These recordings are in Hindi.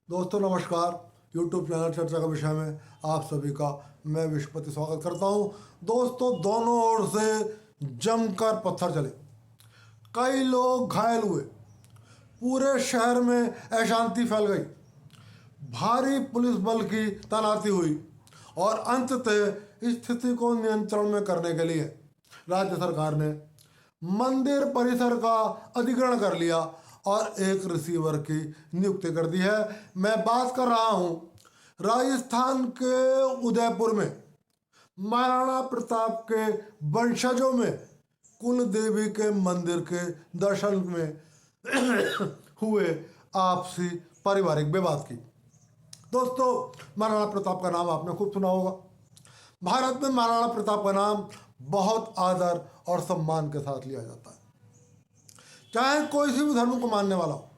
दोस्तों नमस्कार। YouTube चैनल चर्चा का विषय में आप सभी का मैं विश्वपति स्वागत करता हूं। दोस्तों दोनों ओर से जमकर पत्थर चले, कई लोग घायल हुए, पूरे शहर में अशांति फैल गई, भारी पुलिस बल की तैनाती हुई और अंततः स्थिति को नियंत्रण में करने के लिए राज्य सरकार ने मंदिर परिसर का अधिग्रहण कर लिया और एक रिसीवर की नियुक्ति कर दी है। मैं बात कर रहा हूं राजस्थान के उदयपुर में महाराणा प्रताप के वंशजों में कुल देवी के मंदिर के दर्शन में हुए आपसी पारिवारिक विवाद की। दोस्तों महाराणा प्रताप का नाम आपने खूब सुना होगा। भारत में महाराणा प्रताप का नाम बहुत आदर और सम्मान के साथ लिया जाता है। चाहे कोई सी भी धर्म को मानने वाला हो,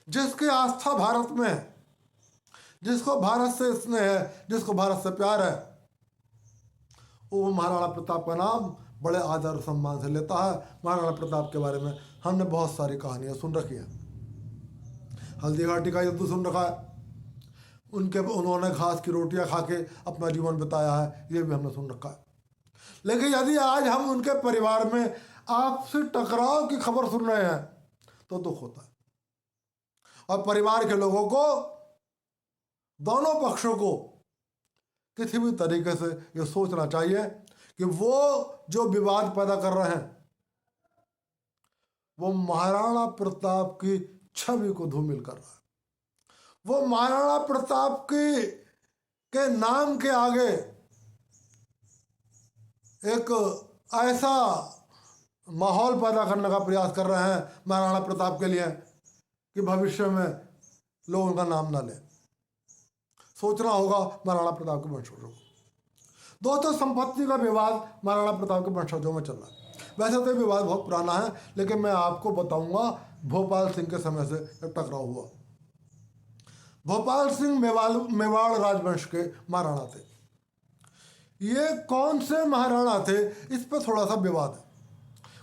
जिसकी आस्था भारत में है, जिसको भारत से स्नेह है, जिसको भारत से प्यार है, वो महाराणा प्रताप का नाम बड़े आदर और सम्मान से लेता है। महाराणा प्रताप के बारे में हमने बहुत सारी कहानियां सुन रखी हैं। हल्दी घाटी का युद्ध सुन रखा है, उन्होंने घास की रोटियां खा के अपना जीवन बिताया है, ये भी हमने सुन रखा है। लेकिन यदि आज हम उनके परिवार में आपसी टकराव की खबर सुन रहे हैं तो दुख होता है। और परिवार के लोगों को, दोनों पक्षों को किसी भी तरीके से ये सोचना चाहिए कि वो जो विवाद पैदा कर रहे हैं वो महाराणा प्रताप की छवि को धूमिल कर रहा है। वो महाराणा प्रताप के नाम के आगे एक ऐसा माहौल पैदा करने का प्रयास कर रहे हैं महाराणा प्रताप के लिए कि भविष्य में लोग उनका नाम ना लें। सोचना होगा महाराणा प्रताप के वंशजों को। दोस्तों संपत्ति का विवाद महाराणा प्रताप के वंशजों में चल रहा है। वैसे तो विवाद बहुत पुराना है, लेकिन मैं आपको बताऊंगा भोपाल सिंह के समय से टकराव हुआ। भोपाल सिंह मेवाड़ राजवंश के महाराणा थे। ये कौन से महाराणा थे, इस पर थोड़ा सा विवाद है।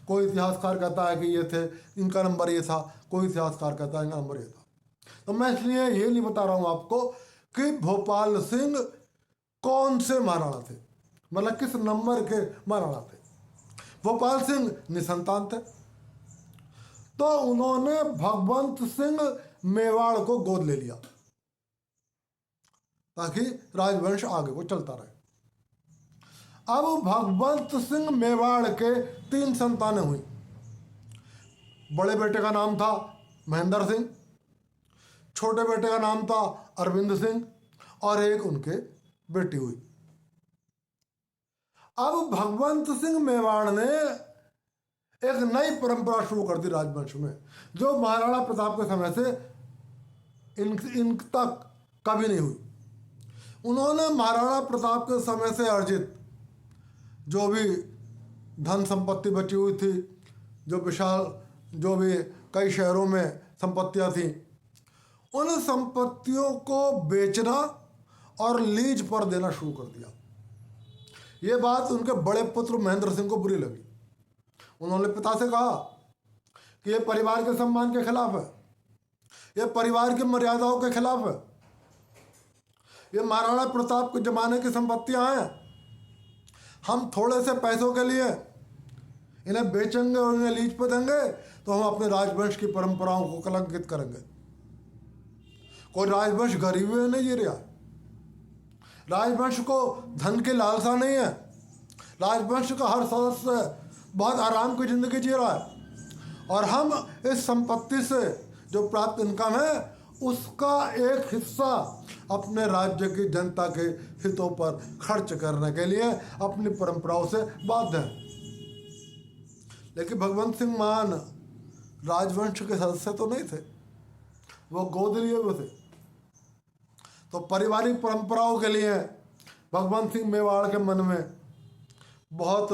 कोई इतिहासकार कहता है कि ये थे, इनका नंबर ये था, कोई इतिहासकार कहता है इनका नंबर ये था। तो मैं इसलिए ये नहीं बता रहा हूँ आपको कि भोपाल सिंह कौन से महाराणा थे, मतलब किस नंबर के महाराणा थे। भोपाल सिंह निसंतान थे, तो उन्होंने भगवंत सिंह मेवाड़ को गोद ले लिया ताकि राजवंश आगे को चलता रहे। अब भगवंत सिंह मेवाड़ के 3 संतानें हुई। बड़े बेटे का नाम था महेंद्र सिंह, छोटे बेटे का नाम था अरविंद सिंह और एक उनके बेटी हुई। अब भगवंत सिंह मेवाड़ ने एक नई परंपरा शुरू कर दी राजवंश में, जो महाराणा प्रताप के समय से इन तक कभी नहीं हुई। उन्होंने महाराणा प्रताप के समय से अर्जित जो भी धन संपत्ति बची हुई थी, जो भी कई शहरों में संपत्तियां थीं, उन संपत्तियों को बेचना और लीज पर देना शुरू कर दिया। ये बात उनके बड़े पुत्र महेंद्र सिंह को बुरी लगी। उन्होंने पिता से कहा कि ये परिवार के सम्मान के खिलाफ है, ये परिवार की मर्यादाओं के खिलाफ है, ये महाराणा प्रताप के जमाने की संपत्तियां हैं। हम थोड़े से पैसों के लिए इन्हें बेचेंगे और इन्हें लीज पर देंगे तो हम अपने राजवंश की परंपराओं को कलंकित करेंगे। कोई राजवंश गरीबी में नहीं जी रहा, राजवंश को धन की लालसा नहीं है, राजवंश का हर सदस्य बहुत आराम की जिंदगी जी रहा है और हम इस संपत्ति से जो प्राप्त इनकम है उसका एक हिस्सा अपने राज्य की जनता के हितों पर खर्च करने के लिए अपनी परंपराओं से बाध्य हैं। लेकिन भगवंत सिंह मान राजवंश के सदस्य तो नहीं थे, वो गोद लिए हुए थे। तो पारिवारिक परंपराओं के लिए भगवंत सिंह मेवाड़ के मन में बहुत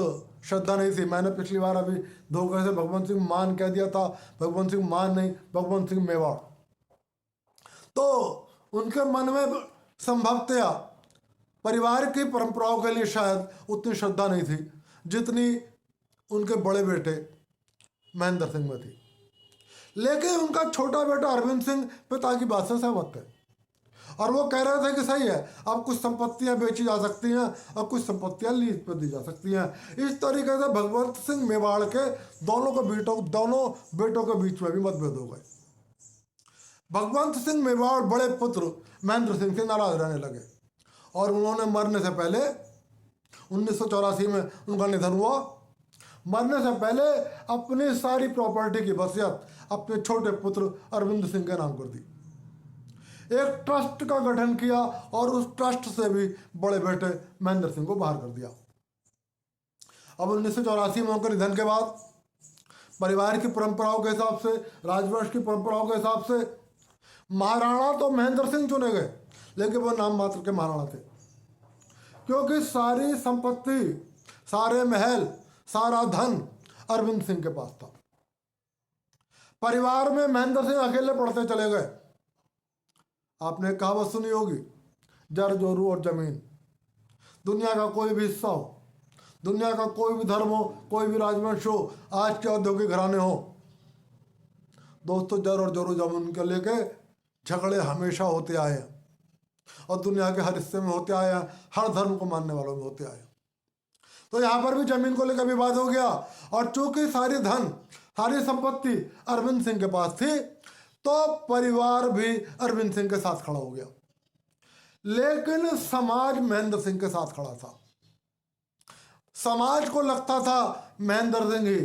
श्रद्धा नहीं थी। मैंने पिछली बार अभी धोखे से भगवंत सिंह मान कह दिया था, भगवंत सिंह मान नहीं, भगवंत सिंह मेवाड़। तो उनके मन में संभवतया परिवार की परंपराओं के लिए शायद उतनी श्रद्धा नहीं थी जितनी उनके बड़े बेटे महेंद्र सिंह में थी। लेकिन उनका छोटा बेटा अरविंद सिंह पिता की बात से सहमत थे और वो कह रहे थे कि सही है, अब कुछ संपत्तियां बेची जा सकती हैं और कुछ संपत्तियां लीज पर दी जा सकती हैं। इस तरीके से भगवंत सिंह मेवाड़ के दोनों बेटों के बीच में भी मतभेद हो गए। भगवंत सिंह मेवाड़ बड़े पुत्र महेंद्र सिंह से नाराज रहने लगे और उन्होंने मरने से पहले 1984 में उनका निधन हुआ। मरने से पहले अपनी सारी प्रॉपर्टी की वसीयत अपने छोटे पुत्र अरविंद सिंह के नाम कर दी। एक ट्रस्ट का गठन किया और उस ट्रस्ट से भी बड़े बेटे महेंद्र सिंह को बाहर कर दिया। अब 1984 में उनके निधन के बाद परिवार की परंपराओं के हिसाब से, राजवंश की परंपराओं के हिसाब से महाराणा तो महेंद्र सिंह चुने गए, लेकिन वो नाम मात्र के महाराणा थे, क्योंकि सारी संपत्ति, सारे महल, सारा धन अरविंद सिंह के पास था। परिवार में महेंद्र सिंह अकेले पढ़ते चले गए। आपने कहावत सुनी होगी, जर जोरू और जमीन। दुनिया का कोई भी हिस्सा हो, दुनिया का कोई भी धर्म हो, कोई भी राजवंश हो, आज के औद्योगिक घराने हो, दोस्तों जर और जोरू जमीन के लेके झगड़े हमेशा होते आए हैं और दुनिया के हर हिस्से में होते आए हैं, हर धर्म को मानने वालों में होते आए हैं। तो यहाँ पर भी जमीन को लेकर विवाद हो गया और चूंकि सारी धन, सारी संपत्ति अरविंद सिंह के पास थी, तो परिवार भी अरविंद सिंह के साथ खड़ा हो गया। लेकिन समाज महेंद्र सिंह के साथ खड़ा था। समाज को लगता था महेंद्र सिंह ही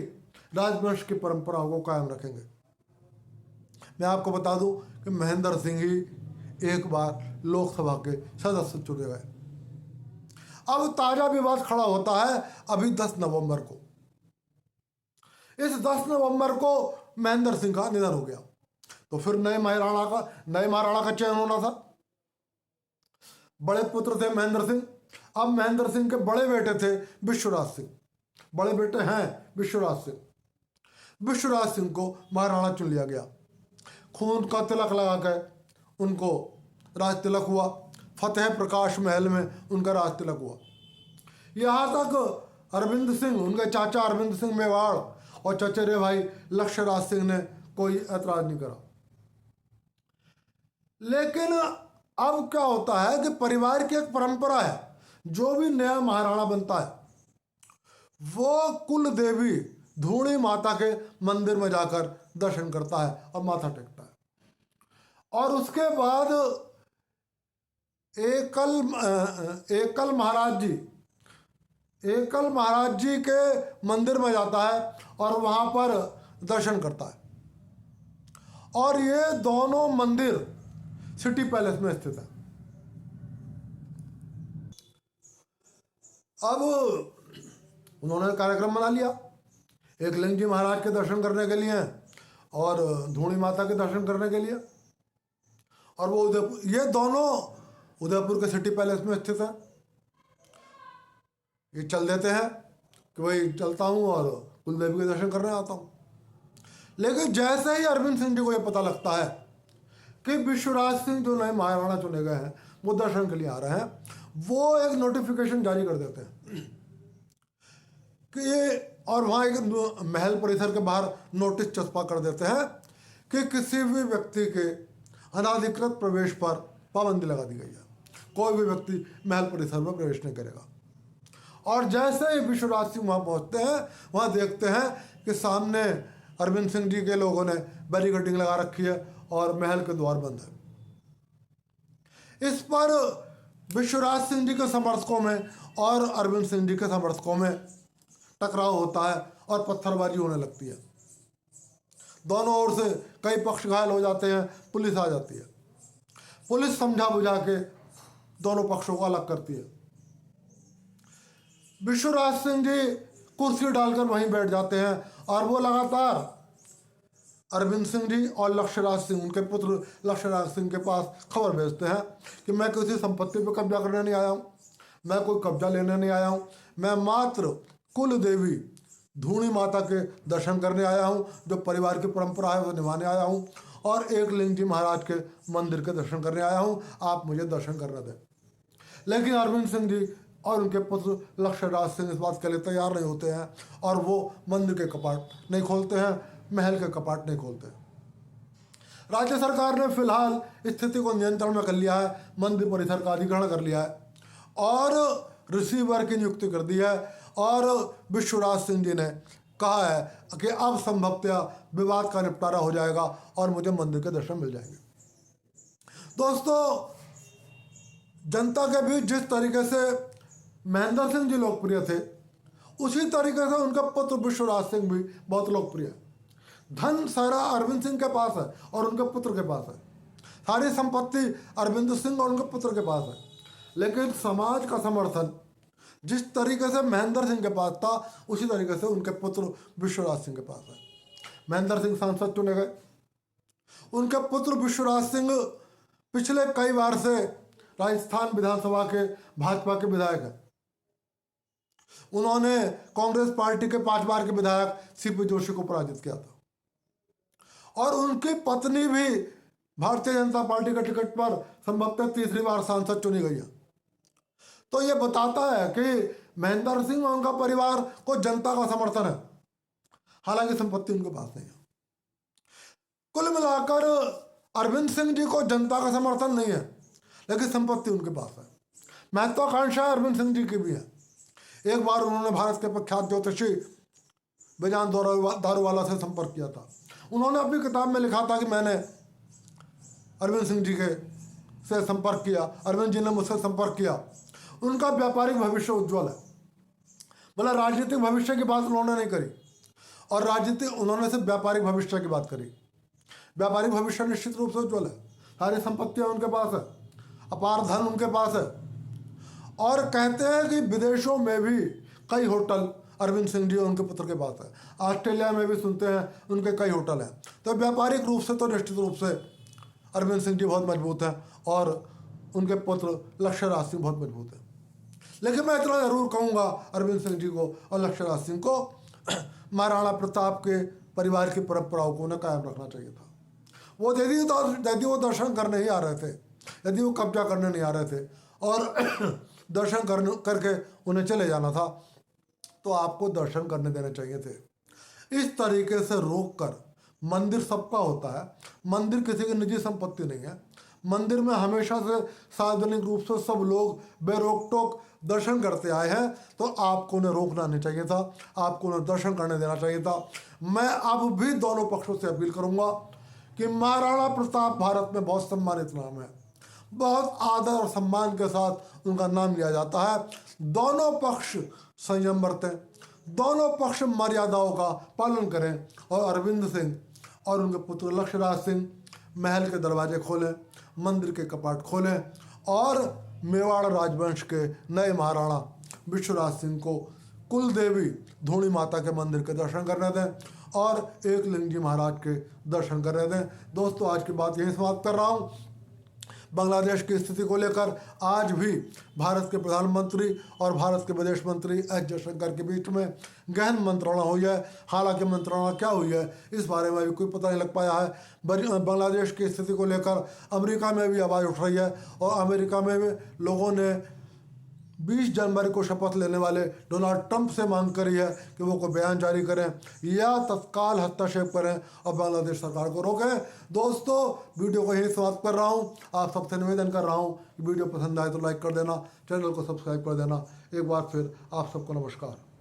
राजवंश की परंपराओं को कायम रखेंगे। मैं आपको बता दूं कि महेंद्र सिंह ही एक बार लोकसभा के सदस्य चुने गए। अब ताजा विवाद खड़ा होता है अभी 10 नवंबर को। इस 10 नवंबर को महेंद्र सिंह का निधन हो गया, तो फिर नए महाराणा का चयन होना था। बड़े पुत्र थे महेंद्र सिंह। अब महेंद्र सिंह के बड़े बेटे थे विश्वराज सिंह। बड़े बेटे हैं विश्वराज सिंह। विश्वराज सिंह को महाराणा चुन लिया गया। खून का तिलक लगा कर उनको राज तिलक हुआ। फतेह प्रकाश महल में उनका राज तिलक हुआ। यहाँ तक अरविंद सिंह, उनके चाचा अरविंद सिंह मेवाड़ और चचेरे भाई लक्ष्यराज सिंह ने कोई ऐतराज नहीं करा। लेकिन अब क्या होता है कि परिवार की एक परंपरा है, जो भी नया महाराणा बनता है वो कुल देवी धूणी माता के मंदिर में जाकर दर्शन करता है और माथा टेकता है, और उसके बाद एकल महाराज जी के मंदिर में जाता है और वहां पर दर्शन करता है। और ये दोनों मंदिर सिटी पैलेस में स्थित है। अब उन्होंने कार्यक्रम बना लिया, एकलिंग जी महाराज के दर्शन करने के लिए और धूणी माता के दर्शन करने के लिए, और वो ये दोनों उदयपुर के सिटी पैलेस में स्थित है। ये चल देते हैं कि भाई चलता हूँ और कुलदेवी के दर्शन करने आता हूँ। लेकिन जैसे ही अरविंद सिंह जी को ये पता लगता है कि विश्वराज सिंह जो नए महाराणा चुने गए हैं वो दर्शन के लिए आ रहे हैं, वो एक नोटिफिकेशन जारी कर देते हैं कि ये, और वहाँ एक महल परिसर के बाहर नोटिस चस्पा कर देते हैं कि किसी भी व्यक्ति के अनाधिकृत प्रवेश पर पाबंदी लगा दी गई है। कोई भी व्यक्ति महल परिसर में प्रवेश नहीं करेगा। और जैसे ही विश्वराज सिंह वहाँ पहुँचते हैं, वहाँ देखते हैं कि सामने अरविंद सिंह जी के लोगों ने बैरिकेडिंग लगा रखी है और महल के द्वार बंद है। इस पर विश्वराज सिंह जी के समर्थकों में और अरविंद सिंह जी के समर्थकों में टकराव होता है और पत्थरबाजी होने लगती है। दोनों ओर से कई पक्ष घायल हो जाते हैं। पुलिस आ जाती है। पुलिस समझा बुझा के दोनों पक्षों को अलग करती है। विश्वराज सिंह जी कुर्सी डालकर वहीं बैठ जाते हैं और वो लगातार अरविंद सिंह जी और लक्ष्यराज सिंह, उनके पुत्र लक्ष्यराज सिंह के पास खबर भेजते हैं कि मैं किसी संपत्ति पर कब्जा करने नहीं आया हूँ, मैं कोई कब्जा लेने नहीं आया हूँ, मैं मात्र कुल देवी धूणी माता के दर्शन करने आया हूँ, जो परिवार की परंपरा है वो निभाने आया हूँ, और एकलिंग जी महाराज के मंदिर के दर्शन करने आया हूँ, आप मुझे दर्शन करने दें। लेकिन अरविंद सिंह जी और उनके पुत्र लक्ष्यराज सिंह इस बात के लिए तैयार नहीं होते हैं और वो मंदिर के कपाट नहीं खोलते हैं, महल के कपाट नहीं खोलते हैं। राज्य सरकार ने फिलहाल स्थिति को नियंत्रण में कर लिया है, मंदिर परिसर का अधिग्रहण कर लिया है और रिसीवर की नियुक्ति कर दी है। और विश्वराज सिंह जी ने कहा है कि अब संभवतः विवाद का निपटारा हो जाएगा और मुझे मंदिर के दर्शन मिल जाएंगे। दोस्तों, जनता के बीच जिस तरीके से महेंद्र सिंह जी लोकप्रिय थे, उसी तरीके से उनका पुत्र विश्वराज सिंह भी बहुत लोकप्रिय है। धन सारा अरविंद सिंह के पास है और उनके पुत्र के पास है, सारी संपत्ति अरविंद सिंह और उनके पुत्र के पास है, लेकिन समाज का समर्थन जिस तरीके से महेंद्र सिंह के पास था, उसी तरीके से उनके पुत्र विश्वराज सिंह के पास है। महेंद्र सिंह सांसद चुने गए, उनके पुत्र विश्वराज सिंह पिछले कई बार से राजस्थान विधानसभा के भाजपा के विधायक हैं। उन्होंने कांग्रेस पार्टी के 5 बार के विधायक सीपी जोशी को पराजित किया था और उनकी पत्नी भी भारतीय जनता पार्टी के टिकट पर संभवतः तीसरी बार सांसद चुनी गई है। तो ये बताता है कि महेंद्र सिंह और उनका परिवार को जनता का समर्थन है, हालांकि संपत्ति उनके पास नहीं है। कुल मिलाकर अरविंद सिंह जी को जनता का समर्थन नहीं है, लेकिन संपत्ति उनके पास है। महत्वाकांक्षा अरविंद सिंह जी की भी है। एक बार उन्होंने भारत के प्रख्यात ज्योतिषी बेजान दारूवाला से संपर्क किया था। उन्होंने अपनी किताब में लिखा था कि मैंने अरविंद सिंह जी के से संपर्क किया, अरविंद जी ने मुझसे संपर्क किया, उनका व्यापारिक भविष्य उज्ज्वल है। बोला राजनीतिक भविष्य की बात उन्होंने नहीं करी और उन्होंने सिर्फ व्यापारिक भविष्य की बात करी। व्यापारिक भविष्य निश्चित रूप से उज्ज्वल है, सारी संपत्तियां उनके पास है, अपार धन उनके पास है और कहते हैं कि विदेशों में भी कई होटल अरविंद सिंह जी और उनके पुत्र के पास है। ऑस्ट्रेलिया में भी सुनते हैं उनके कई होटल हैं। तो व्यापारिक रूप से तो निश्चित रूप से अरविंद सिंह जी बहुत मजबूत हैं और उनके पुत्र लक्ष्यराज सिंह बहुत मजबूत हैं। लेकिन मैं इतना ज़रूर कहूँगा अरविंद सिंह जी को और लक्ष्यराज सिंह को महाराणा प्रताप के परिवार की परंपराओं को उन्हें कायम रखना चाहिए था। वो यदि वो दर्शन करने ही आ रहे थे, यदि वो कब्जा करने नहीं आ रहे थे और दर्शन करके उन्हें चले जाना था, तो आपको दर्शन करने देने चाहिए थे। इस तरीके से रोक कर, मंदिर सबका होता है, मंदिर किसी की निजी संपत्ति नहीं है। मंदिर में हमेशा से सार्वजनिक रूप से सब लोग बेरोक टोक दर्शन करते आए हैं, तो आपको उन्हें रोकना नहीं चाहिए था, आपको उन्हें दर्शन करने देना चाहिए था। मैं अब भी दोनों पक्षों से अपील करूंगा कि महाराणा प्रताप भारत में बहुत सम्मानित नाम है, बहुत आदर और सम्मान के साथ उनका नाम लिया जाता है। दोनों पक्ष संयम बरतें, दोनों पक्ष मर्यादाओं का पालन करें और अरविंद सिंह और उनके पुत्र लक्ष्यराज सिंह महल के दरवाजे खोलें, मंदिर के कपाट खोलें और मेवाड़ राजवंश के नए महाराणा विश्वराज सिंह को कुल देवी धूणी माता के मंदिर के दर्शन करने दें और एकलिंग जी महाराज के दर्शन करने दें। दोस्तों, आज की बात यहीं समाप्त कर रहा हूँ। बांग्लादेश की स्थिति को लेकर आज भी भारत के प्रधानमंत्री और भारत के विदेश मंत्री एस जयशंकर के बीच में गहन मंत्रणा हुई है। हालांकि मंत्रणा क्या हुई है इस बारे में अभी कोई पता नहीं लग पाया है। बांग्लादेश की स्थिति को लेकर अमेरिका में भी आवाज़ उठ रही है और अमेरिका में भी लोगों ने 20 जनवरी को शपथ लेने वाले डोनाल्ड ट्रंप से मांग करी है कि वो कोई बयान जारी करें या तत्काल हस्तक्षेप करें और बांग्लादेश सरकार को रोकें। दोस्तों, वीडियो को यही समाप्त कर रहा हूँ। आप सबसे निवेदन कर रहा हूँ कि वीडियो पसंद आए तो लाइक कर देना, चैनल को सब्सक्राइब कर देना। एक बार फिर आप सबको नमस्कार।